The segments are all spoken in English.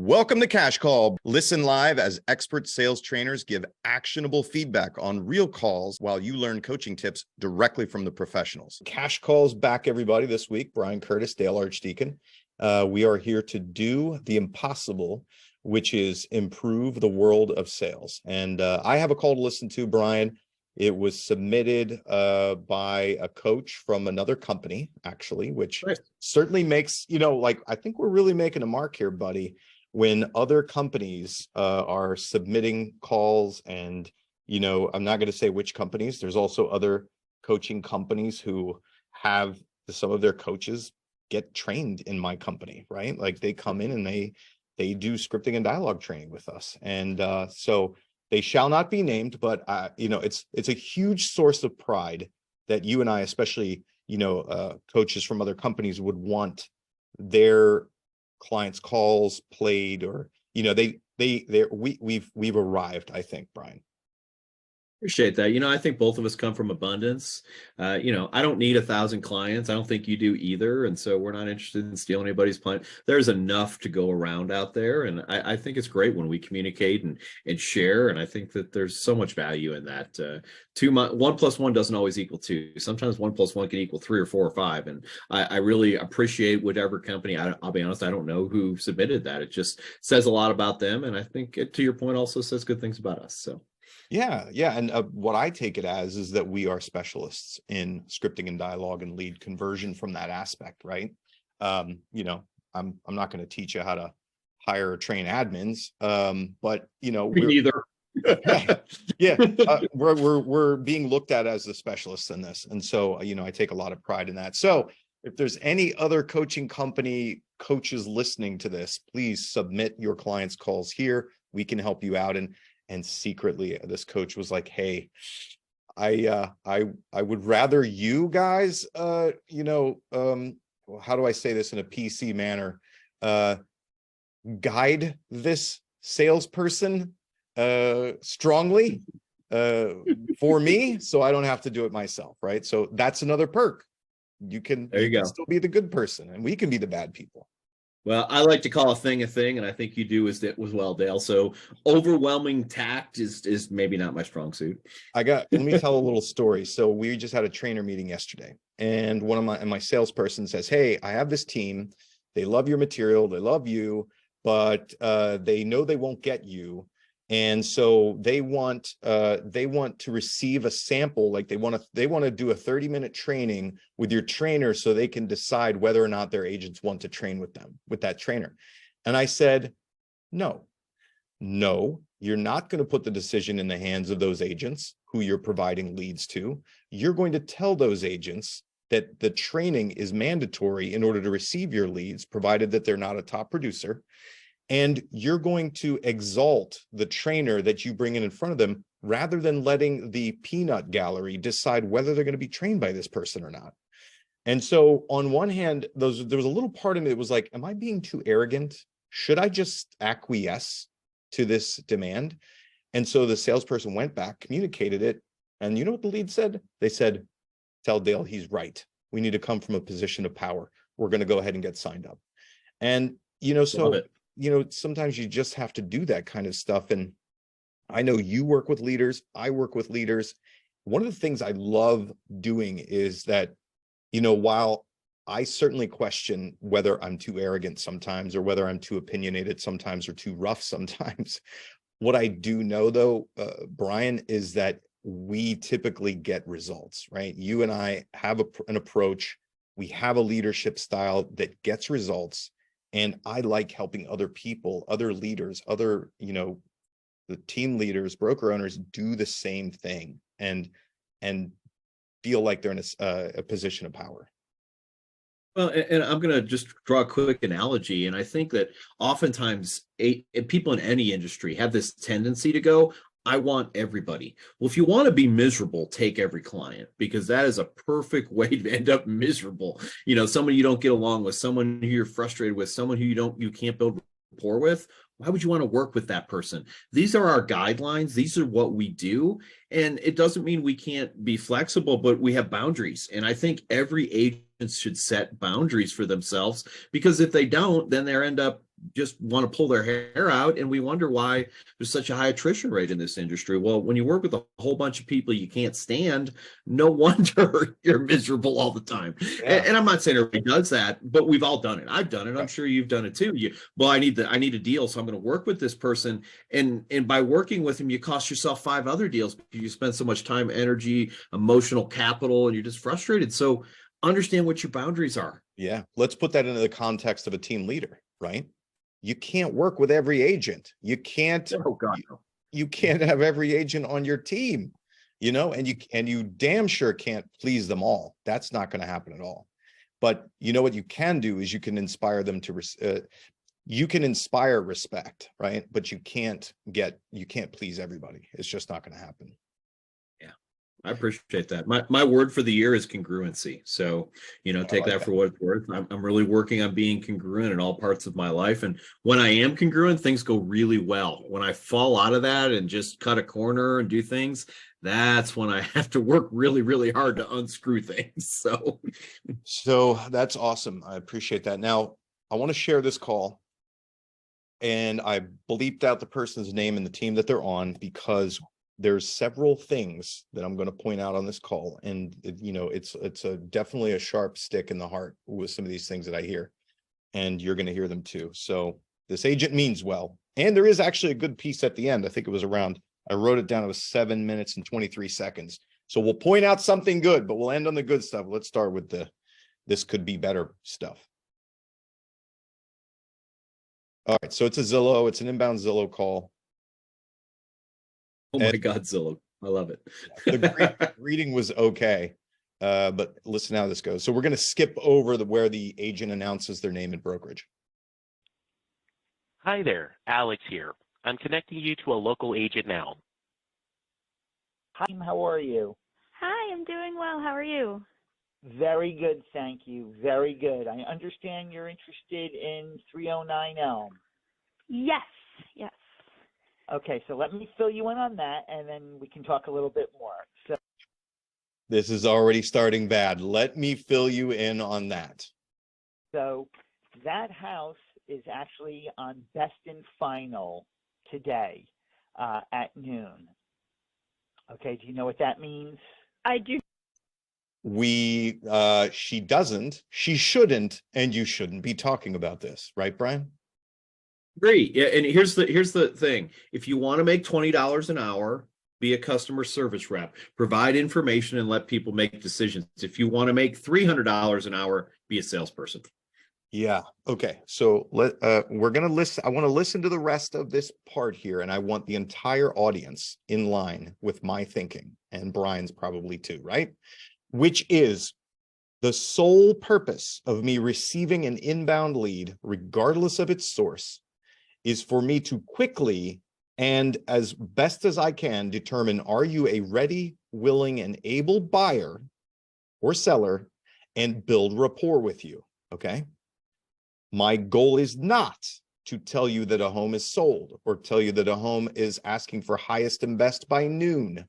Welcome to Cash Call. Listen live as expert sales trainers give actionable feedback on real calls while you learn coaching tips directly from the professionals. Cash Call's back, everybody, this week. Brian Curtis, Dale Archdekin. We are here to do the impossible, which is improve the world of sales. And I have a call to listen to, Brian. It was submitted by a coach from another company, actually, which certainly makes, I think we're really making a mark here, buddy, when other companies are submitting calls. And, I'm not going to say which companies. There's also other coaching companies who have some of their coaches get trained in my company, right? Like they come in and they do scripting and dialogue training with us. And so they shall not be named, but it's a huge source of pride that you and I, especially, coaches from other companies would want their clients' calls played, or, we've arrived, I think, Brian. Appreciate that. I think both of us come from abundance. I don't need 1,000 clients. I don't think you do either. And so we're not interested in stealing anybody's client. There's enough to go around out there. And I think it's great when we communicate and share. And I think that there's so much value in that. 1 + 1 doesn't always equal 2. Sometimes 1 + 1 can equal 3 or 4 or 5. And I really appreciate whatever company. I'll be honest, I don't know who submitted that. It just says a lot about them. And I think to your point also says good things about us. So. Yeah. And what I take it as is that we are specialists in scripting and dialogue and lead conversion from that aspect, right? I'm not going to teach you how to hire or train admins, but Me neither. We're being looked at as the specialists in this, and so I take a lot of pride in that. So if there's any other coaching company coaches listening to this, please submit your clients' calls here. We can help you out. And secretly, this coach was like, "Hey, I would rather you guys, how do I say this in a PC manner? Guide this salesperson strongly for me, so I don't have to do it myself, right? So that's another perk. You can still be the good person, and we can be the bad people." Well, I like to call a thing, and I think you do as well, Dale. So overwhelming tact is maybe not my strong suit. Let me tell a little story. So we just had a trainer meeting yesterday, and my salesperson says, "Hey, I have this team. They love your material. They love you, but they know they won't get you. And so they want to receive a sample, like they want to do a 30-minute training with your trainer so they can decide whether or not their agents want to train with that trainer." And I said, no, you're not going to put the decision in the hands of those agents who you're providing leads to. You're going to tell those agents that the training is mandatory in order to receive your leads, provided that they're not a top producer. And you're going to exalt the trainer that you bring in front of them, rather than letting the peanut gallery decide whether they're going to be trained by this person or not. And so on one hand, there was a little part of me that was like, am I being too arrogant? Should I just acquiesce to this demand? And so the salesperson went back, communicated it. And you know what the lead said? They said, "Tell Dale he's right. We need to come from a position of power. We're going to go ahead and get signed up." And, sometimes you just have to do that kind of stuff. And I know you work with leaders. I work with leaders. One of the things I love doing is that, while I certainly question whether I'm too arrogant sometimes, or whether I'm too opinionated sometimes, or too rough sometimes, what I do know, though, Brian, is that we typically get results, right? You and I have an approach. We have a leadership style that gets results. And I like helping other people, other leaders, the team leaders, broker owners do the same thing and feel like they're in a position of power. Well, and I'm going to just draw a quick analogy. And I think that oftentimes people in any industry have this tendency to go, "I want everybody." Well, if you want to be miserable, take every client, because that is a perfect way to end up miserable. Someone you don't get along with, someone who you're frustrated with, someone who you can't build rapport with. Why would you want to work with that person? These are our guidelines. These are what we do. And it doesn't mean we can't be flexible, but we have boundaries. And I think every agent should set boundaries for themselves, because if they don't, then they end up just want to pull their hair out, and we wonder why there's such a high attrition rate in this industry. Well, when you work with a whole bunch of people you can't stand, no wonder you're miserable all the time. Yeah. And I'm not saying everybody does that, but we've all done it. I've done it. I'm Right. sure you've done it too. Well, I need a deal, so I'm going to work with this person, and by working with him, you cost yourself 5 other deals because you spend so much time, energy, emotional capital, and you're just frustrated. So understand what your boundaries are. Yeah. Let's put that into the context of a team leader, right? You can't work with every agent. You can't, Oh God, no. you can't have every agent on your team, and you damn sure can't please them all. That's not going to happen at all. But you know what you can do is you can inspire them to, you can inspire respect, right? But you can't please everybody. It's just not going to happen. I appreciate that. My word for the year is congruency. So, take that for what it's worth. I'm really working on being congruent in all parts of my life. And when I am congruent, things go really well. When I fall out of that and just cut a corner and do things, that's when I have to work really, really hard to unscrew things. So that's awesome. I appreciate that. Now, I want to share this call, and I bleeped out the person's name and the team that they're on because there's several things that I'm going to point out on this call. And it's definitely a sharp stick in the heart with some of these things that I hear, and you're going to hear them too. So this agent means well, and there is actually a good piece at the end. I think it was I wrote it down. It was 7 minutes and 23 seconds. So we'll point out something good, but we'll end on the good stuff. Let's start with this could be better stuff. All right. So it's it's an inbound Zillow call. Oh my God, Zillow. I love it. The greeting was okay, but listen how this goes. So we're going to skip over where the agent announces their name and brokerage. Hi there, Alex here. I'm connecting you to a local agent now. Hi, how are you? Hi, I'm doing well. How are you? Very good, thank you. Very good. I understand you're interested in 309 Elm. Yes, yes. Okay, so let me fill you in on that, and then we can talk a little bit more. So This is already starting bad. Let me fill you in on that. So that house is actually on Best and Final today at noon. Okay, do you know what that means? I do. She doesn't, she shouldn't, and you shouldn't be talking about this, right, Brian? Great. Yeah, and here's the thing. If you want to make $20 an hour, be a customer service rep, provide information and let people make decisions. If you want to make $300 an hour, be a salesperson. Yeah. Okay. So we're going to listen. I want to listen to the rest of this part here, and I want the entire audience in line with my thinking, and Brian's probably too, right? Which is the sole purpose of me receiving an inbound lead, regardless of its source, is for me to quickly and as best as I can determine, are you a ready, willing, and able buyer or seller, and build rapport with you. Okay. My goal is not to tell you that a home is sold, or tell you that a home is asking for highest and best by noon,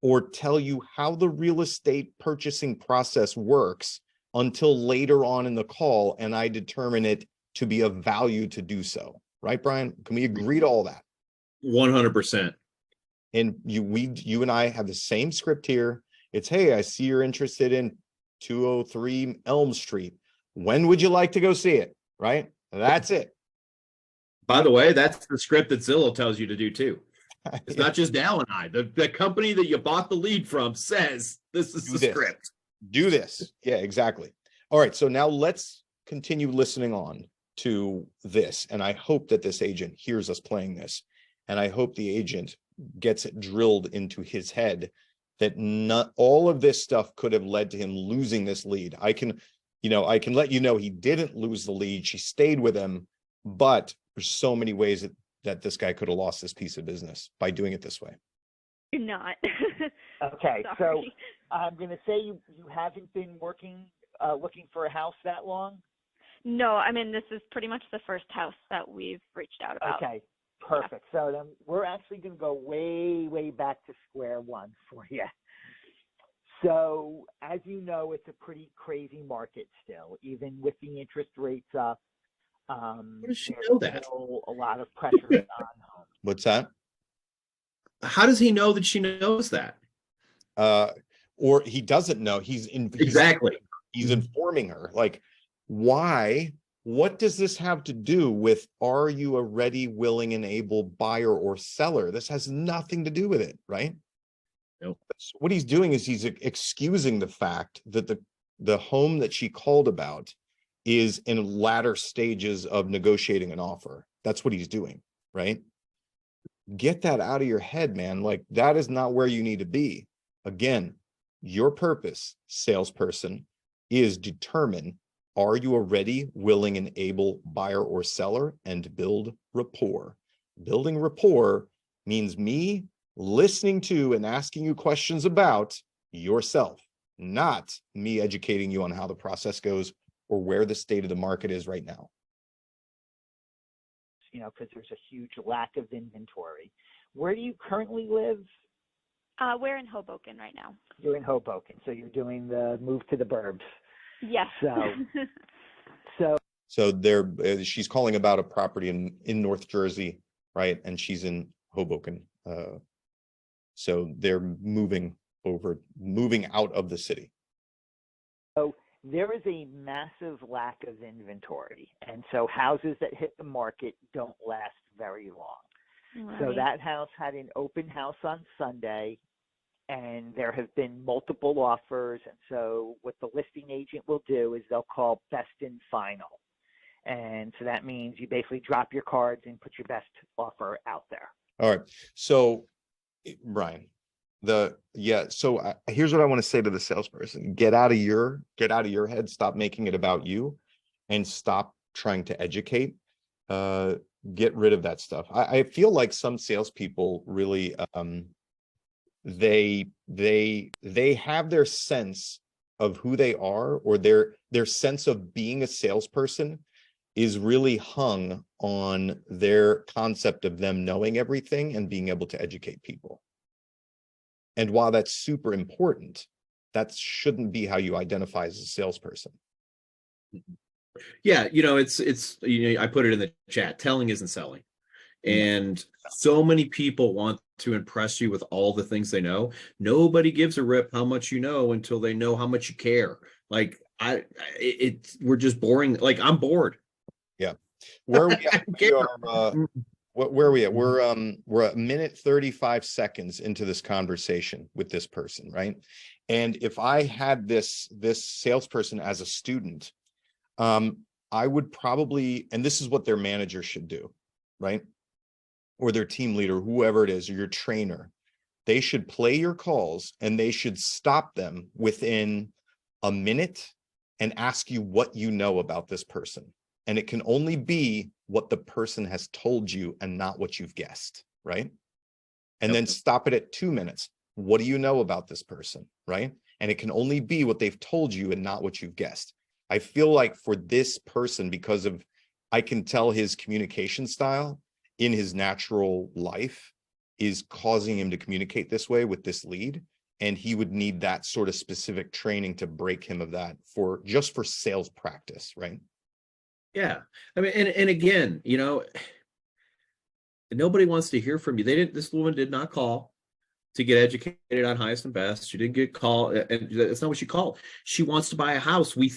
or tell you how the real estate purchasing process works until later on in the call and I determine it to be of value to do so. Right, Brian? Can we agree to all that? 100%. And you and I have the same script here. It's, hey, I see you're interested in 203 Elm Street. When would you like to go see it? Right? That's it. By the way, that's the script that Zillow tells you to do too. It's Yeah. not just Dal and I. The company that you bought the lead from says this is the script. Do this. Yeah, exactly. All right. So now let's continue listening on to this. And I hope that this agent hears us playing this. And I hope the agent gets it drilled into his head that not all of this stuff could have led to him losing this lead. I can let you know he didn't lose the lead. She stayed with him, but there's so many ways that this guy could have lost this piece of business by doing it this way. You're not. Okay, so Sorry. I'm going to say you haven't been looking for a house that long? No, I mean, this is pretty much the first house that we've reached out about. Okay, perfect. So then we're actually going to go way, way back to square one for you. So as you know, it's a pretty crazy market still, even with the interest rates up. does she there's know that? still a lot of pressure on homes. What's that? How does he know that she knows that? Or he doesn't know. Exactly. He's informing her. Like, why? What does this have to do with, are you a ready, willing, and able buyer or seller? This has nothing to do with it, right? Nope. What he's doing is he's excusing the fact that the home that she called about is in latter stages of negotiating an offer. That's what he's doing, right? Get that out of your head, man. Like, that is not where you need to be. Again, your purpose, salesperson, is determine, are you a ready, willing, and able buyer or seller, and build rapport. Building rapport means me listening to and asking you questions about yourself, not me educating you on how the process goes or where the state of the market is right now. You know, because there's a huge lack of inventory. Where do you currently live? We're in Hoboken right now. You're in Hoboken, so you're doing the move to the burbs. Yes. So She's calling about a property in North Jersey, right? And she's in Hoboken. So they're moving out of the city. So there is a massive lack of inventory. And so houses that hit the market don't last very long. Right. So that house had an open house on Sunday, and there have been multiple offers. And so what the listing agent will do is they'll call best and final. And so that means you basically drop your cards and put your best offer out there. All right. So, Brian, here's what I want to say to the salesperson. Get out of your head. Stop making it about you, and stop trying to educate. Get rid of that stuff. I feel like some salespeople really, they have their sense of who they are, or their sense of being a salesperson is really hung on their concept of them knowing everything and being able to educate people. And while that's super important, that shouldn't be how you identify as a salesperson. Yeah, it's I put it in the chat. Telling isn't selling. And so many people want to impress you with all the things they know. Nobody gives a rip how much you know until they know how much you care. Like we're just boring. Like, I'm bored. Yeah. Where are we at? Where are we at? We're a minute 35 seconds into this conversation with this person, right? And if I had this salesperson as a student, I would probably, and this is what their manager should do, right? Or their team leader, whoever it is, or your trainer, they should play your calls and they should stop them within a minute and ask you what you know about this person. And it can only be what the person has told you and not what you've guessed, right? And then stop it at 2 minutes. What do you know about this person, right? And it can only be what they've told you and not what you've guessed. I feel like for this person, because of, I can tell his communication style in his natural life is causing him to communicate this way with this lead. And he would need that sort of specific training to break him of that for sales practice, right? Yeah. I mean, and again, nobody wants to hear from you. This woman did not call to get educated on highest and best. She didn't get called, and that's not what she called. She wants to buy a house. I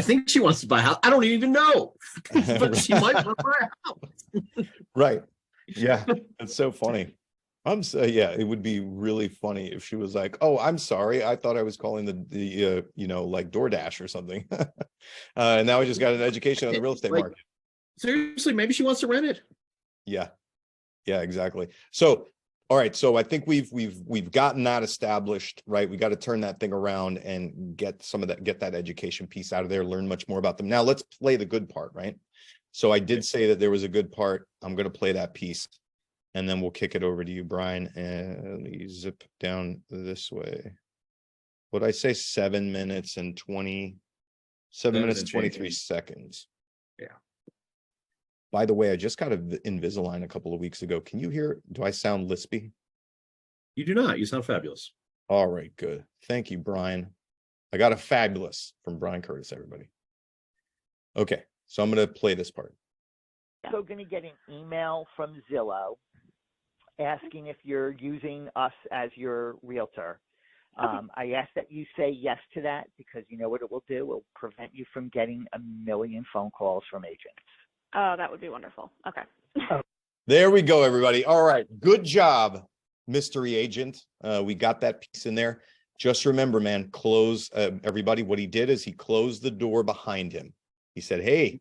think she wants to buy a house. I don't even know, but she might want to buy a house. Right. Yeah. That's so funny. It would be really funny if she was like, "Oh, I'm sorry. I thought I was calling the like DoorDash or something." And now I just got an education on the real estate market. Seriously, maybe she wants to rent it. Yeah. Yeah, exactly. So, all right. So I think we've gotten that established, right? We got to turn that thing around and get that education piece out of there, learn much more about them. Now let's play the good part, right? So I did say that there was a good part. I'm going to play that piece. And then we'll kick it over to you, Brian. And let me zip down this way. What did I say? 7 minutes and 23 seconds. Yeah. By the way, I just got an Invisalign a couple of weeks ago. Can you hear? Do I sound lispy? You do not. You sound fabulous. All right, good. Thank you, Brian. I got a fabulous from Brian Curtis, everybody. Okay. So I'm going to play this part. Also going to get an email from Zillow asking if you're using us as your realtor. I ask that you say yes to that because you know what it will do? It will prevent you from getting a million phone calls from agents. Oh, that would be wonderful. Okay. There we go, everybody. All right. Good job, mystery agent. We got that piece in there. Just remember, man, close everybody. What he did is he closed the door behind him. He said, hey,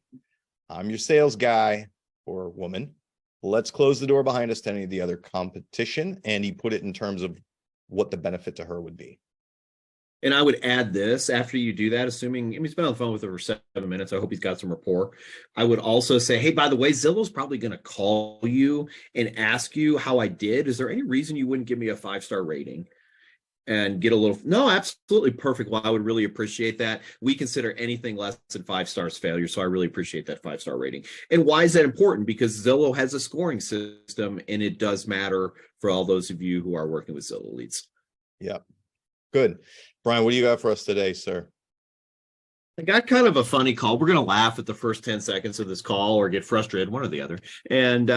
I'm your sales guy or woman. Let's close the door behind us to any of the other competition. And he put it in terms of what the benefit to her would be. And I would add this after you do that, assuming he's been on the phone with her for 7 minutes. I hope he's got some rapport. I would also say, hey, by the way, Zillow's probably going to call you and ask you how I did. Is there any reason you wouldn't give me a 5-star rating? And get a little, no, absolutely perfect. Well, I would really appreciate that. We consider anything less than 5 stars failure. So I really appreciate that 5-star rating. And why is that important? Because Zillow has a scoring system and it does matter for all those of you who are working with Zillow leads. Yeah. Good. Brian, what do you got for us today, sir? I got kind of a funny call. We're going to laugh at the first 10 seconds of this call or get frustrated, one or the other. And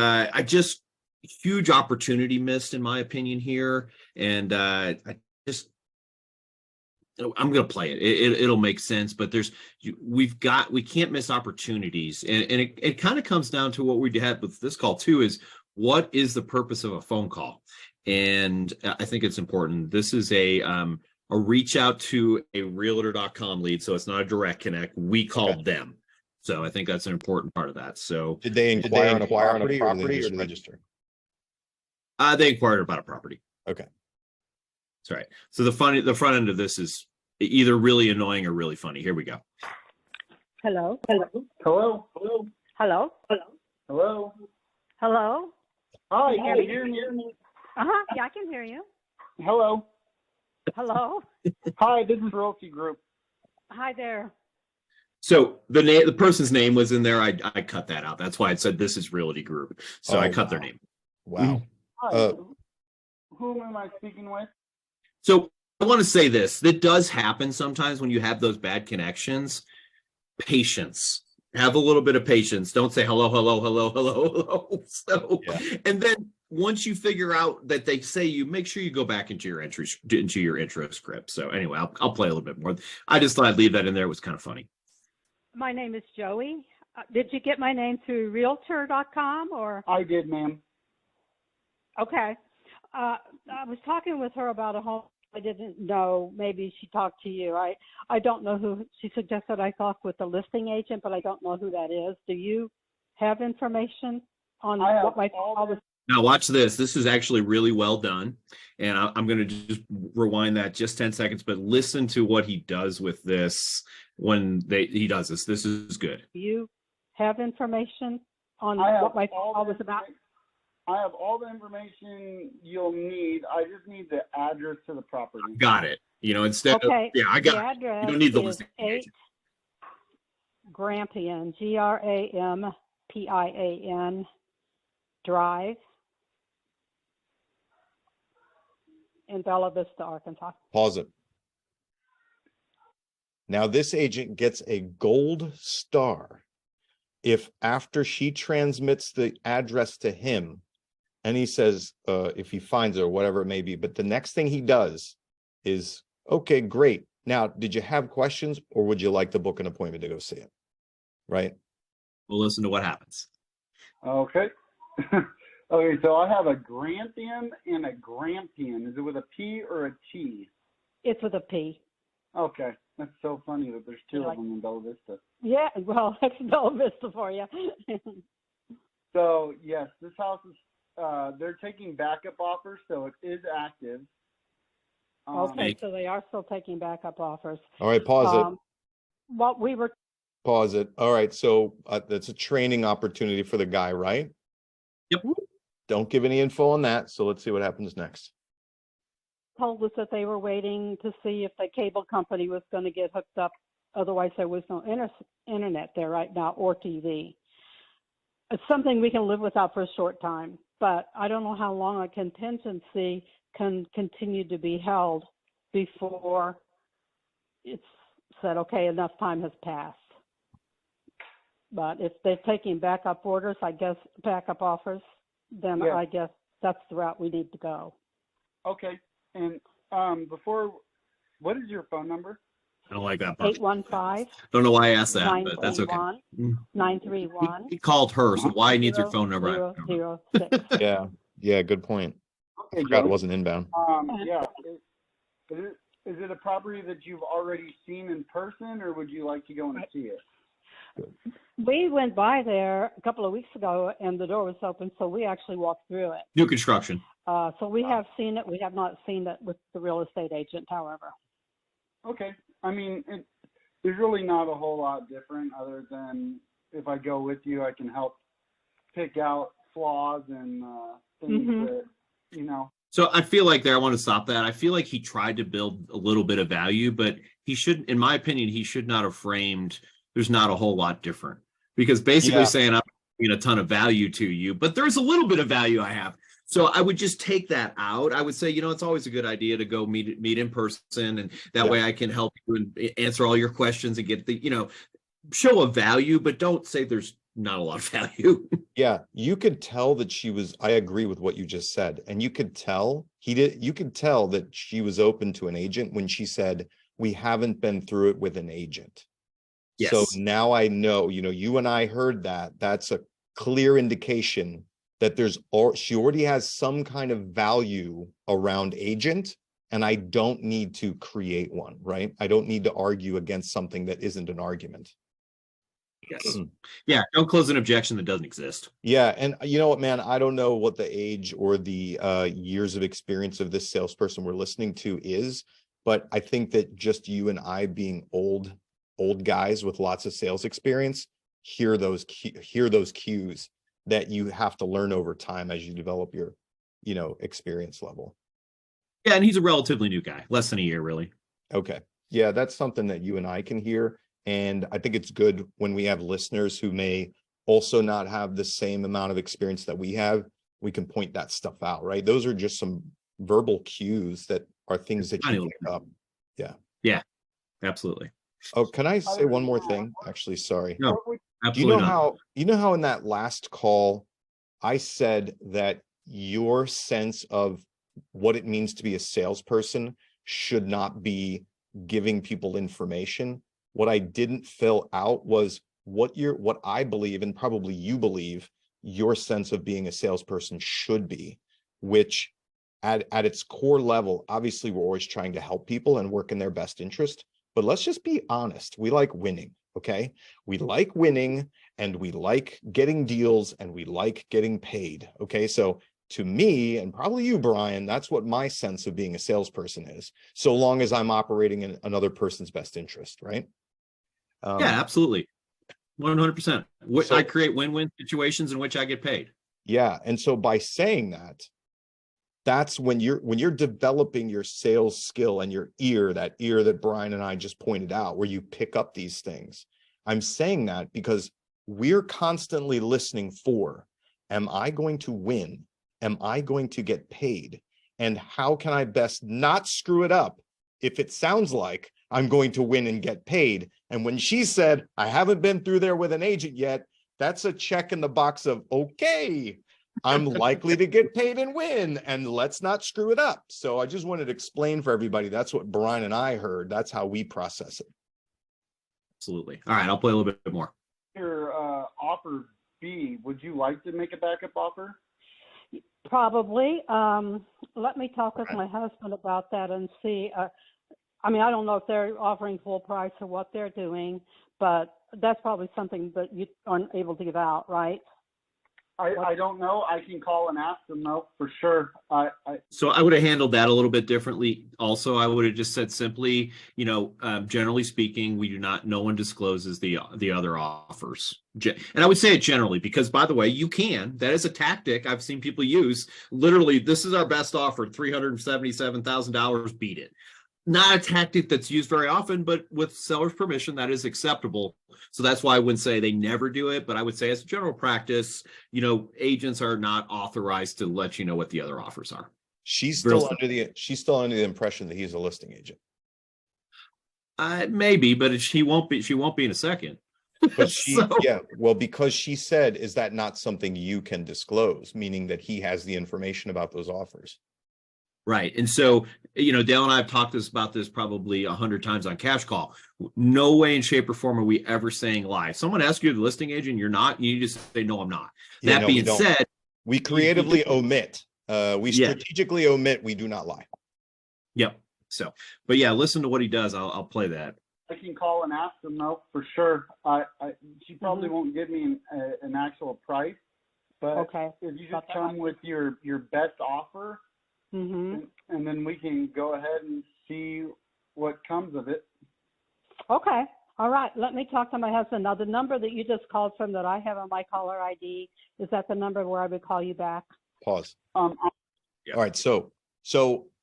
huge opportunity missed in my opinion here. And I'm going to play it. It'll make sense, but we can't miss opportunities. And it kind of comes down to what we had with this call too, is what is the purpose of a phone call? And I think it's important. This is a reach out to a realtor.com lead. So it's not a direct connect. We called them. So I think that's an important part of that. So did they inquire on a property or did they just register? They inquired about a property. Okay. That's right. So the front end of this is either really annoying or really funny. Here we go. Hello. Hello. Hello. Hello. Hello. Hi, Can can you you hear me? Yeah, I can hear you. Hello. Hello. Hi, this is Realty Group. Hi there. So the person's name was in there. I cut that out. That's why I said this is Realty Group. So I cut their name. Wow. Hi. Whom am I speaking with? So I want to say this. That does happen sometimes when you have those bad connections. Patience. Have a little bit of patience. Don't say hello, hello, hello, hello, hello. So, and then once you figure out that they say you, make sure you go back into your intro script. So anyway, I'll play a little bit more. I just thought I'd leave that in there. It was kind of funny. My name is Joey. Did you get my name through realtor.com or? I did, ma'am. Okay. I was talking with her about a home. I didn't know. Maybe she talked to you. I don't know who. She suggested I talk with the listing agent, but I don't know who that is. Do you have information on what my call was? Now watch this. This is actually really well done. And I'm going to just rewind that just 10 seconds, but listen to what he does with this when he does this. This is good. Do you have information on what my call was about? I have all the information you'll need. I just need the address to the property. Got it. Instead of, I got the address. You don't need the is listing 8 Grampian, Grampian Drive in Bella Vista, Arkansas. Pause it. Now this agent gets a gold star if after she transmits the address to him and he says, if he finds her or whatever it may be, but the next thing he does is, okay, great. Now, did you have questions or would you like to book an appointment to go see it? Right? We'll listen to what happens. Okay. Okay, so I have a Grampian and a Grampian. Is it with a P or a T? It's with a P. Okay. That's so funny that there's two of them in Bella Vista. Yeah, well, that's Bella Vista for you. So, yes, this house is, they're taking backup offers, so it is active. Okay, so they are still taking backup offers. All right, pause it. What we were Pause it. All right, so that's a training opportunity for the guy, right? Yep. Don't give any info on that. So let's see what happens next. told us that they were waiting to see if the cable company was going to get hooked up. Otherwise, there was no internet there right now or TV. It's something we can live without for a short time, but I don't know how long a contingency can continue to be held before it's said, okay, enough time has passed. But if they're taking backup orders, I guess, backup offers, then Yeah. I guess that's the route we need to go. Okay. And what is your phone number? I don't like that. Part. 815 Don't know why I asked that, but that's okay. 931 He called her, so why he needs her phone number? I don't know. 0006. Yeah, good point. Okay, Forgot it Joe. wasn't inbound. Yeah. Is it a property that you've already seen in person, or would you like to go and see it? We went by there a couple of weeks ago, and the door was open, so we actually walked through it. New construction. So we have seen it. We have not seen it with the real estate agent, however. Okay. I mean, there's really not a whole lot different other than if I go with you, I can help pick out flaws and things that, you know. So I feel like I want to stop that. I feel like he tried to build a little bit of value, but he should, in my opinion, he should not have framed, there's not a whole lot different. Because basically saying I'm bringing a ton of value to you, but there's a little bit of value I have. So I would just take that out. I would say, it's always a good idea to go meet in person, and that way I can help you and answer all your questions and get the, show a value, but don't say there's not a lot of value. Yeah, you could tell that I agree with what you just said. And you could tell that she was open to an agent when she said, we haven't been through it with an agent. Yes. So now I know, you and I heard that. That's a clear indication that she already has some kind of value around agent, and I don't need to create one, right? I don't need to argue against something that isn't an argument. Yes. Yeah. Don't close an objection that doesn't exist. Yeah. And you know what, man, I don't know what the age or the years of experience of this salesperson we're listening to is, but I think that just you and I being old guys with lots of sales experience, hear those cues that you have to learn over time as you develop your, experience level. Yeah. And he's a relatively new guy, less than a year, really. Okay. Yeah. That's something that you and I can hear. And I think it's good when we have listeners who may also not have the same amount of experience that we have, we can point that stuff out, right? Those are just some verbal cues that are things that you pick up. Yeah. Yeah, absolutely. Oh, can I say one more thing? Actually, sorry. No, absolutely not. You know how in that last call, I said that your sense of what it means to be a salesperson should not be giving people information. What I didn't fill out was what I believe, and probably you believe, your sense of being a salesperson should be, which at its core level, obviously we're always trying to help people and work in their best interest, but let's just be honest. We like winning, okay? We like winning, and we like getting deals, and we like getting paid, okay? So to me, and probably you, Brian, that's what my sense of being a salesperson is, so long as I'm operating in another person's best interest, right? Yeah, absolutely. 100%. I create win-win situations in which I get paid. Yeah. And so by saying that, that's when you're developing your sales skill and your ear that Brian and I just pointed out, where you pick up these things. I'm saying that because we're constantly listening for, am I going to win? Am I going to get paid? And how can I best not screw it up if it sounds like I'm going to win and get paid? And when she said, I haven't been through there with an agent yet, that's a check in the box of, okay, I'm likely to get paid and win, and let's not screw it up. So I just wanted to explain for everybody, that's what Brian and I heard. That's how we process it. Absolutely. All right, I'll play a little bit more. Your offer B, would you like to make a backup offer? Probably. Let me talk with my husband about that and see. I don't know if they're offering full price or what they're doing, but that's probably something that you aren't able to give out, right? I don't know. I can call and ask them though, for sure. So I would have handled that a little bit differently. Also, I would have just said simply, generally speaking, no one discloses the other offers. And I would say it generally, because by the way, that is a tactic I've seen people use. Literally, this is our best offer, $377,000, beat it. Not a tactic that's used very often, but with seller's permission, that is acceptable. So that's why I wouldn't say they never do it, but I would say as a general practice, agents are not authorized to let you know what the other offers are. She's still under the impression that he's a listing agent. Maybe, but she won't be in a second. But she, So- yeah, well, because she said, is that not something you can disclose? Meaning that he has the information about those offers. Right. And so, Dale and I have talked about this probably 100 times on Cash Call. No way in shape or form are we ever saying lie. If someone asks you the listing agent, you're not, you just say, no, I'm not. Yeah, That no, we being don't. said, We creatively omit. We Yeah. strategically omit. We do not lie. Yep. So, but yeah, listen to what he does. I'll play that. I can call and ask them though, for sure. She probably won't give me an actual price, but Okay. if you just come with your best offer, Mm-hmm. and then we can go ahead and see what comes of it. Okay. All right. Let me talk to my husband. Now, the number that you just called from that I have on my caller ID, is that the number where I would call you back? Pause. Yeah. All right. So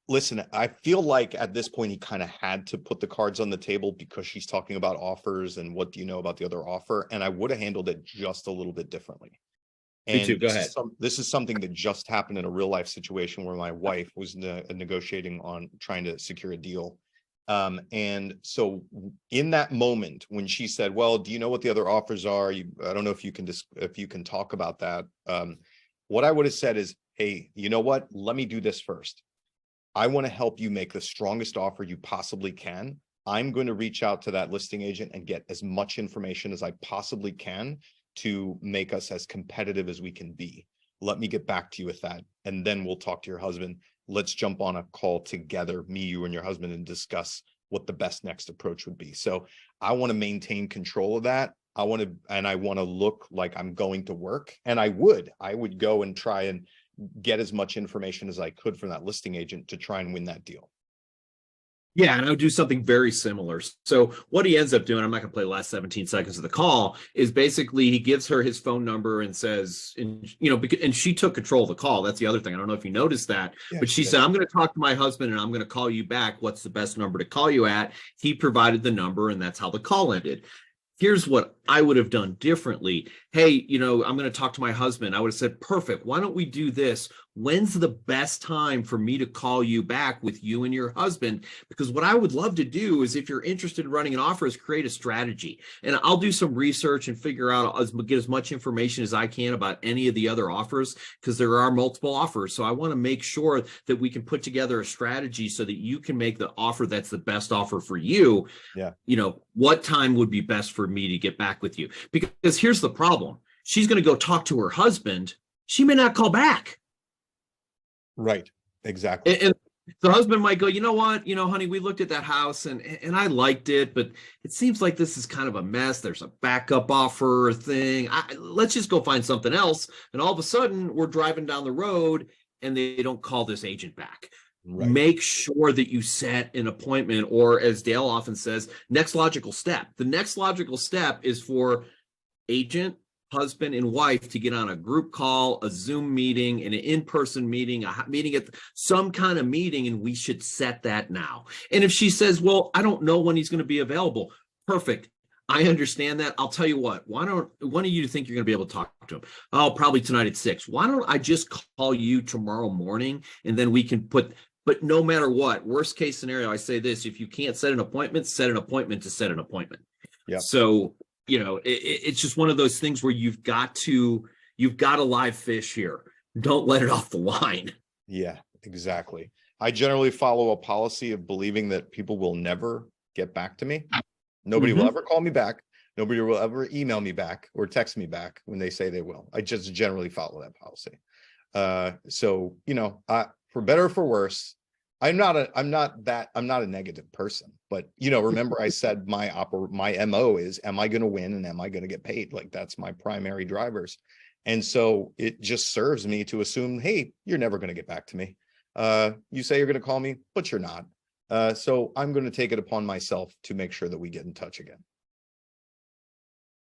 listen, I feel like at this point he kind of had to put the cards on the table because she's talking about offers and what do you know about the other offer? And I would have handled it just a little bit differently. Me And too. Go ahead. This is something that just happened in a real life situation where my wife was negotiating on trying to secure a deal. And so in that moment when she said, well, do you know what the other offers are? I don't know if you can talk about that. What I would have said is, hey, you know what? Let me do this first. I want to help you make the strongest offer you possibly can. I'm going to reach out to that listing agent and get as much information as I possibly can to make us as competitive as we can be. Let me get back to you with that. And then we'll talk to your husband. Let's jump on a call together, me, you, and your husband, and discuss what the best next approach would be. So I want to maintain control of that. I want to look like I'm going to work. And I would go and try and get as much information as I could from that listing agent to try and win that deal. Yeah, and I would do something very similar. So what he ends up doing, I'm not going to play the last 17 seconds of the call, is basically he gives her his phone number and says, and she took control of the call. That's the other thing. I don't know if you noticed that, but she said, I'm going to talk to my husband and I'm going to call you back. What's the best number to call you at? He provided the number and that's how the call ended. Here's what I would have done differently. Hey, I'm going to talk to my husband. I would have said, perfect. Why don't we do this? When's the best time for me to call you back with you and your husband? Because what I would love to do is, if you're interested in running an offer, is create a strategy. And I'll do some research and figure out, get as much information as I can about any of the other offers, because there are multiple offers. So I want to make sure that we can put together a strategy so that you can make the offer that's the best offer for you. Yeah. What time would be best for me to get back with you? Because here's the problem. She's going to go talk to her husband. She may not call back. Right. Exactly. And the husband might go, you know what, honey, we looked at that house and I liked it, but it seems like this is kind of a mess. There's a backup offer thing. Let's just go find something else. And all of a sudden we're driving down the road and they don't call this agent back. Right. Make sure that you set an appointment, or as Dale often says, next logical step. The next logical step is for agent, husband, and wife to get on a group call, a Zoom meeting, an in-person meeting, a meeting at some kind of meeting, and we should set that now. And if she says, well, I don't know when he's going to be available, perfect. I understand that. I'll tell you what, why don't one of you think you're going to be able to talk to him? Oh, probably tonight at 6. Why don't I just call you tomorrow morning, and then we can but no matter what, worst case scenario, I say this: if you can't set an appointment to set an appointment. Yeah. So, it's just one of those things where you've got a live fish here. Don't let it off the line. Yeah, exactly. I generally follow a policy of believing that people will never get back to me. Nobody will ever call me back. Nobody will ever email me back or text me back when they say they will. I just generally follow that policy. So, for better or for worse, I'm not a negative person, but remember I said my MO is, am I going to win and am I going to get paid? Like, that's my primary drivers. And so it just serves me to assume, hey, you're never going to get back to me. You say you're going to call me, but you're not. So I'm going to take it upon myself to make sure that we get in touch again.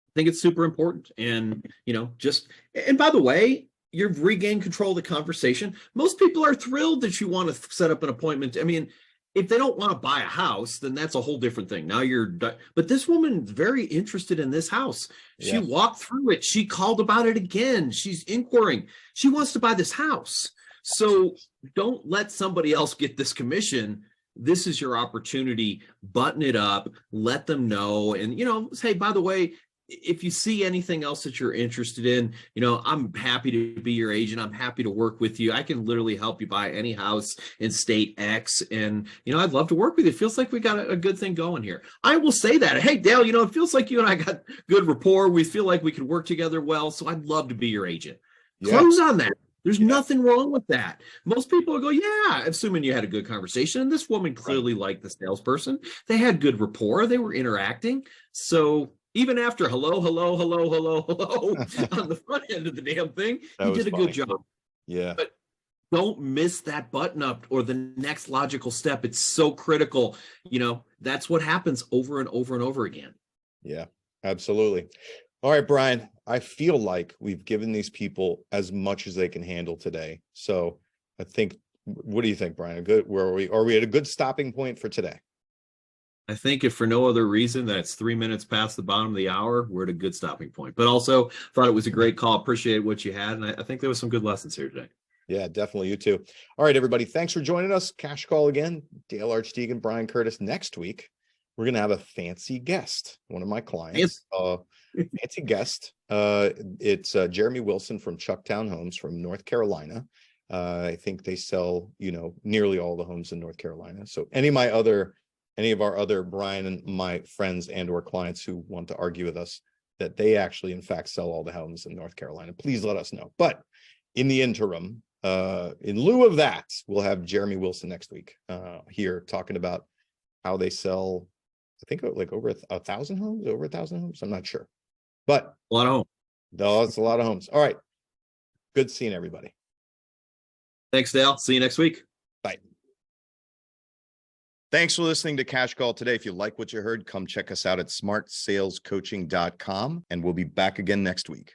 I think it's super important. And, and by the way, you've regained control of the conversation. Most people are thrilled that you want to set up an appointment. I mean, if they don't want to buy a house, then that's a whole different thing. Now but this woman's very interested in this house. She walked through it. She called about it again. She's inquiring. She wants to buy this house. So don't let somebody else get this commission. This is your opportunity. Button it up, let them know. And, say, by the way, if you see anything else that you're interested in, I'm happy to be your agent. I'm happy to work with you. I can literally help you buy any house in state X. And, I'd love to work with you. It feels like we got a good thing going here. I will say that. Hey, Dale, it feels like you and I got good rapport. We feel like we could work together well. So I'd love to be your agent. Yeah. Close on that. There's nothing wrong with that. Most people will go, yeah, assuming you had a good conversation. And this woman clearly liked the salesperson. They had good rapport. They were interacting. So even after hello on the front end of the damn thing, he did a good job. Yeah. But don't miss that button up or the next logical step. It's so critical. That's what happens over and over and over again. Yeah, absolutely. All right, Brian, I feel like we've given these people as much as they can handle today. So I think, what do you think, Brian? Are we at a good stopping point for today? I think if for no other reason that it's 3 minutes past the bottom of the hour, we're at a good stopping point. But also thought it was a great call. Appreciate what you had. And I think there was some good lessons here today. Yeah, definitely. You too. All right, everybody. Thanks for joining us. Cash Call again. Dale Archdekin, Brian Curtis. Next week, we're going to have a fancy guest, one of my clients. Fancy guest. It's Jeremy Wilson from Chucktown Homes from North Carolina. I think they sell, nearly all the homes in North Carolina. So any of our other Brian and my friends and or clients who want to argue with us that they actually, in fact, sell all the homes in North Carolina, please let us know. But in the interim, in lieu of that, we'll have Jeremy Wilson next week here talking about how they sell, I think like over 1,000 homes, over 1,000 homes. I'm not sure. But a lot of homes. No, it's a lot of homes. All right. Good seeing everybody. Thanks, Dale. See you next week. Bye. Thanks for listening to Cash Call today. If you like what you heard, come check us out at smartsalescoaching.com, and we'll be back again next week.